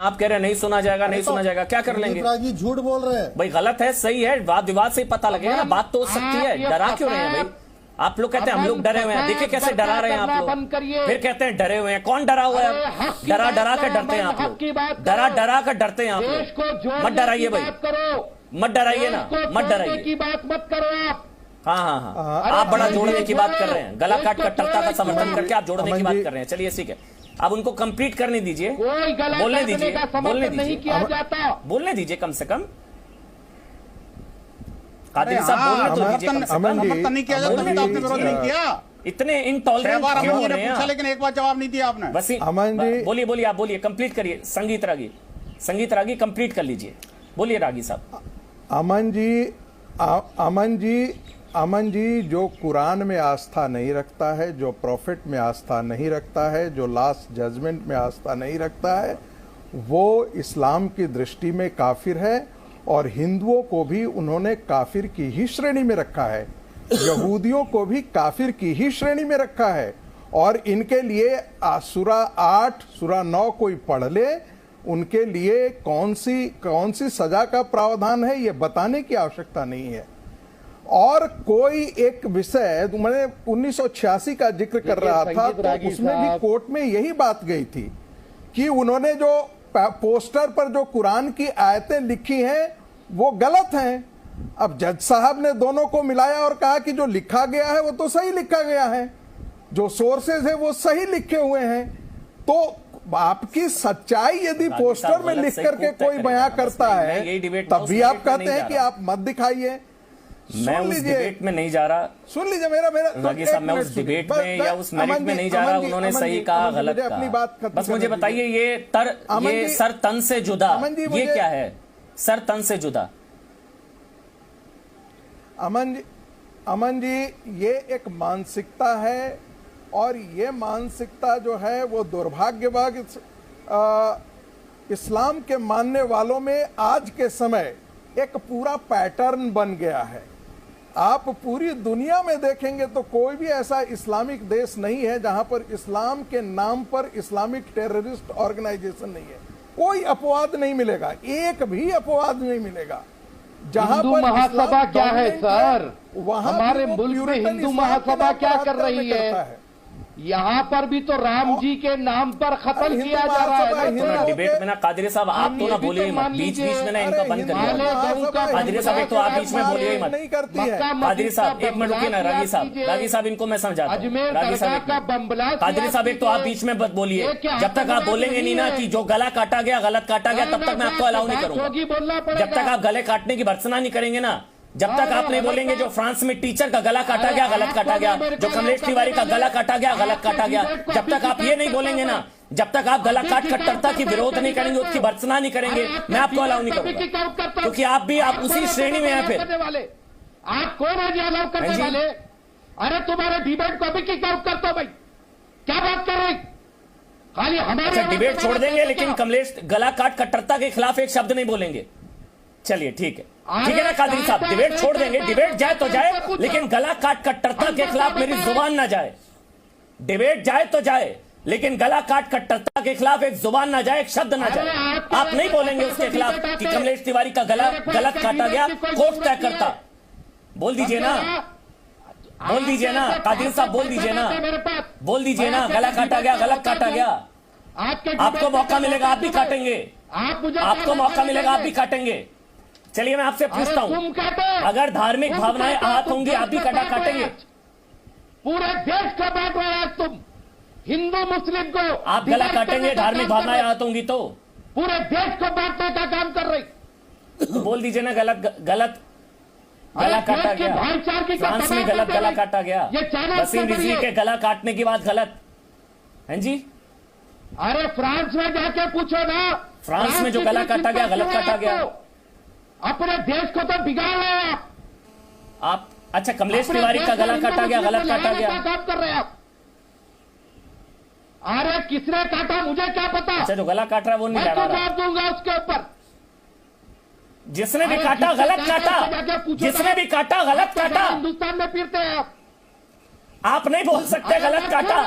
आप कह रहे हैं नहीं सुना जाएगा, नहीं सुना जाएगा, क्या कर लेंगे? जी झूठ बोल रहे हैं भाई। गलत है सही है, वाद विवाद से ही पता लगेगा ना, बात तो हो सकती है। डरा क्यों रहे हैं भाई? आप लोग कहते हैं हम लोग डरे हुए हैं, देखिए कैसे डरा रहे हैं आप लोग। फिर कहते हैं डरे हुए हैं, कौन डरा हुआ है? डरा डरा कर डरते हैं आप लोग, डरा डरा कर डरते हैं आप लोग। मत डराइए भाई, मत डराइए ना, मत डराइए की बात मत करो आप। हाँ हाँ हाँ, आप बड़ा जोड़ने की बात कर रहे हैं, गला काट कट्टरता का समर्थन करके आप जोड़ने की बात कर रहे हैं। चलिए ठीक है, अब उनको कंप्लीट करने दीजिए, कोई गला बोलने काटने दीजिए, का बोलने समर्थन नहीं दीजिए, किया जाता। बोलने दीजिए कम से कम। कादिर साहब बोलने तो दीजिए कम से कम। समर्थन नहीं किया जाता, आपने विरोध नहीं किया। इतने इनटॉलरेंट क्यों हो रहे हैं पूछा लेकिन एक बार जवाब नहीं दिया आपने। बस बोलिए बोलिए, आप बोलिए, कंप्लीट करिए। संगीत रागी कंप्लीट कर लीजिए, बोलिए रागी साहब। अमन जी जो कुरान में आस्था नहीं रखता है, जो प्रॉफिट में आस्था नहीं रखता है, जो लास्ट जजमेंट में आस्था नहीं रखता है, वो इस्लाम की दृष्टि में काफिर है। और हिंदुओं को भी उन्होंने काफिर की ही श्रेणी में रखा है, यहूदियों को भी काफिर की ही श्रेणी में रखा है। और इनके लिए सूरा 8 सूरा 9 कोई पढ़ ले, उनके लिए कौन सी सजा का प्रावधान है ये बताने की आवश्यकता नहीं है। और कोई एक विषय मैंने 1986 का जिक्र कर रहा था, तो उसमें भी कोर्ट में यही बात गई थी कि उन्होंने जो पोस्टर पर जो कुरान की आयतें लिखी हैं वो गलत हैं। अब जज साहब ने दोनों को मिलाया और कहा कि जो लिखा गया है वो तो सही लिखा गया है, जो सोर्सेज है वो सही लिखे हुए हैं। तो आपकी सच्चाई यदि पोस्टर में लिख करके कोई बयां करता है तब भी आप कहते हैं कि आप मत दिखाइए। मैं उस डिबेट में नहीं जा रहा, सुन लीजिए मेरा रागी साहब, मैं उस डिबेट में या उस मेरिट में नहीं जा रहा। उन्होंने सही कहा, गलत कहा। बस मुझे बताइए ये सर तन से जुदा ये क्या है? सर तन से जुदा अमन जी ये एक मानसिकता है, और ये मानसिकता जो है वो दुर्भाग्यवश इस्लाम के मानने वालों में आज के समय एक पूरा पैटर्न बन गया है। आप पूरी दुनिया में देखेंगे तो कोई भी ऐसा इस्लामिक देश नहीं है जहां पर इस्लाम के नाम पर इस्लामिक टेररिस्ट ऑर्गेनाइजेशन नहीं है। कोई अपवाद नहीं मिलेगा, एक भी अपवाद नहीं मिलेगा। जहां हिंदू पर महासभा क्या है सर? वहां हमारे मुल्क में हिंदू महासभा क्या कर रही है? यहाँ पर भी तो राम जी के नाम पर खत्म किया जा रहा है। डिबेट में ना कादिर साहब आप तो ना बोलिए मत, बीच में ना इनका बंद कर दिया। कादिर साहब एक तो आप बीच में बोलिए मत। कादिर साहब एक मिनट रुकिए ना, रागी साहब इनको मैं समझाता हूँ। रागी साहब कादिर साहब एक तो आप बीच में मत बोलिए। जब तक आप बोलेंगे नहीं ना कि जो गला काटा गया गलत काटा गया, तब तक मैं आपको अलाउ नहीं करूंगा। जब तक आप गले काटने की भर्त्सना नहीं करेंगे ना, जब तक आप नहीं बोलेंगे जो फ्रांस में टीचर का गला काटा गया गलत काटा गया, जो कमलेश तिवारी का गला काटा गया गलत काटा गया, जब तक आप ये नहीं बोलेंगे ना, जब तक आप गला काट कट्टरता की विरोध नहीं करेंगे, उसकी भर्त्सना नहीं करेंगे, मैं आपको अलाउ नहीं करूंगा। क्योंकि आप भी आप उसी श्रेणी में हैं। फिर आप कौन है जी अलाउ करने वाले? अरे तुम्हारे डिबेट को अभी किक आउट करते हो भाई, क्या बात कर रहे? खाली हमारे डिबेट छोड़ देंगे लेकिन कमलेश गला काट कट्टरता के खिलाफ एक शब्द नहीं बोलेंगे। चलिए ठीक है ना कादिर साहब, डिबेट छोड़ देंगे, डिबेट जाए तो जाए लेकिन गला काट कट्टरता के खिलाफ मेरी जुबान ना जाए। डिबेट जाए तो जाए लेकिन गला काट कट्टरता के खिलाफ एक जुबान ना जाए, एक शब्द ना जाए। आप नहीं बोलेंगे उसके खिलाफ कि कमलेश तिवारी का गला गलत काटा गया, कोर्ट तय करता। बोल दीजिए ना, बोल दीजिए ना कादिर साहब, बोल दीजिए ना, बोल दीजिए ना, गला काटा गया गलत काटा गया। आपको मौका मिलेगा आप भी काटेंगे, आपको मौका मिलेगा आप भी काटेंगे। चलिए मैं आपसे पूछता हूं, अगर धार्मिक भावनाएं आहत होंगी आप भी कटा काटेंगे? पूरे देश को बांट रहे हैं तुम, हिंदू मुस्लिम को। आप गला काटेंगे धार्मिक भावनाएं आहत होंगी तो? पूरे देश को बांटने का काम कर रही। तो बोल दीजिए ना गलत गला काटा गया, फ्रांस में गलत गला काटा गया, वसीम रिजवी के गला काटने की बात गलत है जी। अरे फ्रांस में जाके पूछो ना, फ्रांस में जो गला काटा गया गलत काटा गया। अपने देश को तो बिगाड़ रहे हैं आप। अच्छा कमलेश तिवारी का गला काटा गया गलत काटा गया, काम कर रहे हैं आप। अरे किसने काटा मुझे क्या पता। अच्छा जो गला काट रहा है वो नहीं लड़ा रहा, दूंगा उसके ऊपर। जिसने भी काटा गलत काटा, जिसने भी काटा गलत काटा। हिंदुस्तान में फिरते हैं आप नहीं बोल सकते गलत काटा,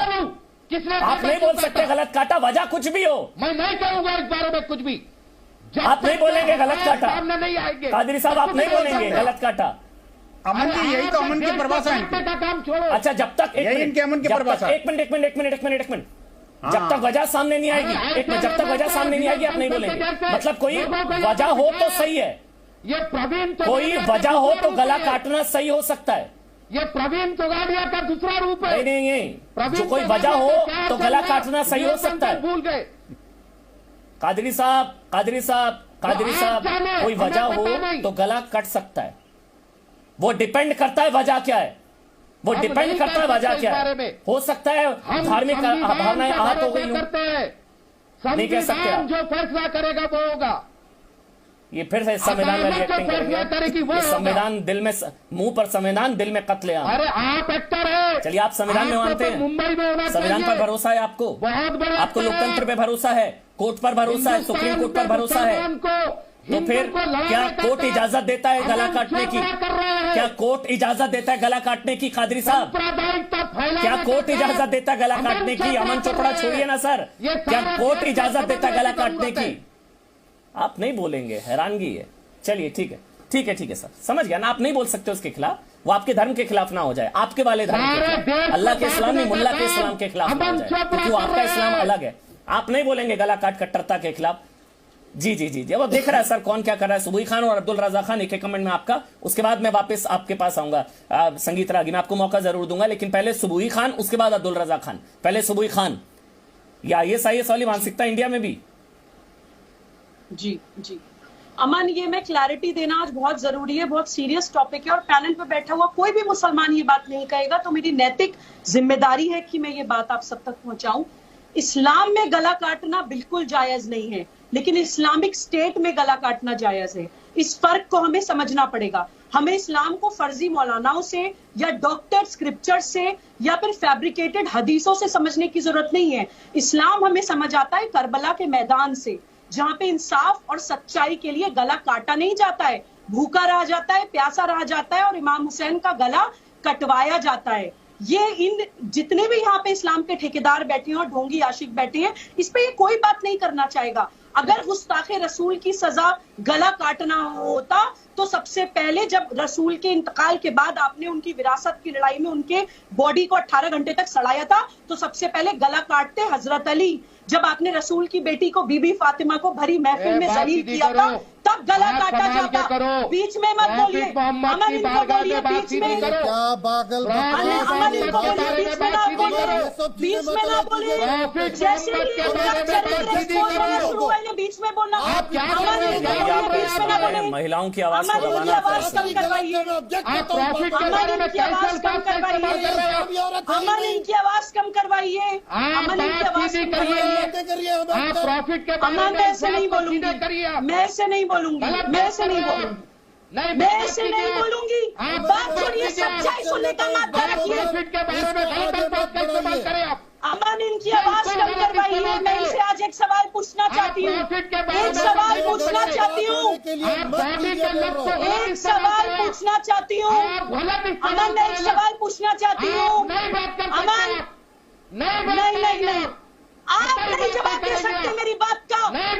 किसने आप नहीं बोल सकते गलत काटा, वजह कुछ भी हो। मैं नहीं कहूंगा इस बारे में कुछ भी। आप नहीं बोलेंगे गलत काटा, सामने नहीं आएंगे। कादरी साहब आप नहीं बोलेंगे गलत काटा। अमन जी यही तो अमन की परिभाषा है इनकी। का काम छोड़ो। अच्छा जब तक यही इनके अमन की परिभाषा है। एक मिनट जब तक वजह सामने नहीं आएगी, एक मिनट, जब तक वजह सामने नहीं आएगी आप नहीं बोलेंगे। मतलब कोई वजह हो तो सही है, ये प्रवीण कोई वजह हो तो गला काटना सही हो सकता है। ये प्रवीण तोगाड़िया का दूसरा रूप है। नहीं, जो कोई वजह हो तो गला काटना सही हो सकता है। भूल गए कादरी साहब, कोई वजह हो तो गला कट सकता है। वो डिपेंड करता है वजह क्या है, वो डिपेंड करता है वजह क्या है। हो सकता है धार्मिक भावनाएं आहत हो गई हूं, नहीं कह सकते आप। जो फैसला करेगा वो होगा। ये फिर से संविधान में एक्टिंग करेंगे। संविधान दिल में, मुंह पर संविधान, दिल में कत्ले आम। अरे आप एक्टर है। चलिए आप संविधान में मानते हैं, मुंबई में होना, संविधान पर भरोसा है आपको, बहुत बड़ा, आपको लोकतंत्र पे भरोसा है, कोर्ट पर भरोसा है, सुप्रीम कोर्ट पर भरोसा है। तो फिर क्या कोर्ट इजाजत देता है गला काटने की? क्या कोर्ट इजाजत देता है गला काटने की? कादरी साहब, क्या कोर्ट इजाजत देता है गला काटने की? अमन चोपड़ा छोड़िए ना सर, क्या कोर्ट इजाजत देता है गला काटने की? आप नहीं बोलेंगे, हैरानगी है। चलिए ठीक है सर, समझ गया ना। आप नहीं बोल सकते उसके खिलाफ, वो आपके धर्म के खिलाफ ना हो जाए, आपके वाले धर्म के खिलाफ, अल्लाह के इस्लाम नहीं, मुल्ला के इस्लाम के खिलाफ ना हो जाए, क्योंकि वो आपका इस्लाम अलग है। आप नहीं बोलेंगे गला काट कट्टरता के खिलाफ। जी। अब देख रहा है सर कौन क्या कर रहा है। सुबुई खान और अब्दुल रजा खान, एक कमेंट में आपका, उसके बाद मैं वापस आपके पास आऊंगा। संगीत रागी, मैं आपको मौका जरूर दूंगा, लेकिन पहले सुबुई खान, उसके बाद अब्दुल रजा खान। पहले सुबुई खान। या ये सही वाली मानसिकता इंडिया में भी? जी अमन, ये मैं क्लैरिटी देना आज बहुत जरूरी है, बहुत सीरियस टॉपिक है, और पैनल पे बैठा हुआ कोई भी मुसलमान ये बात नहीं कहेगा, तो मेरी नैतिक जिम्मेदारी है कि मैं ये बात आप सब तक पहुंचाऊं। इस्लाम में गला काटना बिल्कुल जायज नहीं है, लेकिन इस्लामिक स्टेट में गला काटना जायज है। इस फर्क को हमें समझना पड़ेगा। हमें इस्लाम को फर्जी मौलानाओं से या डॉक्टर स्क्रिप्चर से या फिर फैब्रिकेटेड हदीसों से समझने की जरूरत नहीं है। इस्लाम हमें समझ आता है करबला के मैदान से, जहां पे इंसाफ और सच्चाई के लिए गला काटा नहीं जाता है, भूखा रह जाता है, प्यासा रह जाता है, और इमाम हुसैन का गला कटवाया जाता है। ये इन जितने भी यहाँ पे इस्लाम के ठेकेदार बैठे हैं और ढोंगी आशिक बैठे हैं, इस पे ये कोई बात नहीं करना चाहेगा। अगर गुस्ताखे रसूल की सजा गला काटना होता तो सबसे पहले जब रसूल के इंतकाल के बाद आपने उनकी विरासत की लड़ाई में उनके बॉडी को 18 घंटे तक सड़ाया था, तो सबसे पहले गला काटते हजरत अली। जब आपने रसूल की बेटी को, बीबी फातिमा को भरी महफिल में जलील किया था, तब गला काटा जाता। बीच में मत बोलिए, अमन इनको बोलिए बीच में, बीच में ना बोलिए। जैसे ही बीच में बोलना, बीच में ना बोलिए। महिलाओं की आवाज कम करवाइए, अमन इनकी आवाज कम करवाइए, अमन इनकी आवाज कम करवाइए। अमन मैं ऐसे नहीं बोलूंगी, मैं ऐसे नहीं बोलूंगी, मैं ऐसे नहीं बोलूंगी, मैं ऐसे नहीं बोलूंगी। बात सुनिए, सच्चाई सुनने का माध्यम रखिए। अमन इनकी आवाज कम करवाइए। मैं इनसे आज एक सवाल पूछना चाहती हूँ, एक सवाल पूछना चाहती हूँ, एक सवाल पूछना चाहती हूँ। अमन मैं एक सवाल पूछना चाहती हूँ। अमन नहीं, आप नहीं जवाब दे सकते मेरी बात का।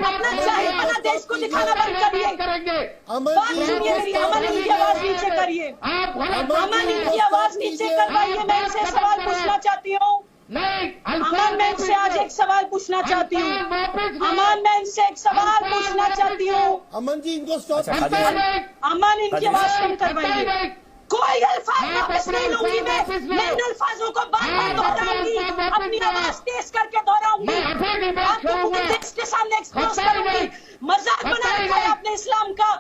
अपना जाहिलपना देश को दिखाना बंद करिए। बात सुनिए मेरी। अमन इनकी आवाज नीचे करिए, अमन इनकी आवाज नीचे करवाइए। मैं इनसे सवाल पूछना चाहती हूँ। अमन मैं इनसे आज एक सवाल पूछना चाहती हूँ। अमन मैं इनसे एक सवाल पूछना चाहती हूँ। अमन जी इनको स्टॉप। अमन इनकी आवाज कम करवाइए। कोई अल्फाज वापस नहीं लूंगी मैं इन अल्फाजों को बार बार दोहराऊंगी, अपनी आवाज तेज करके दोहराऊंगी, आपको पूरे देश के सामने एक्सपोज करूंगी। मजाक बना रखा है आपने इस्लाम का,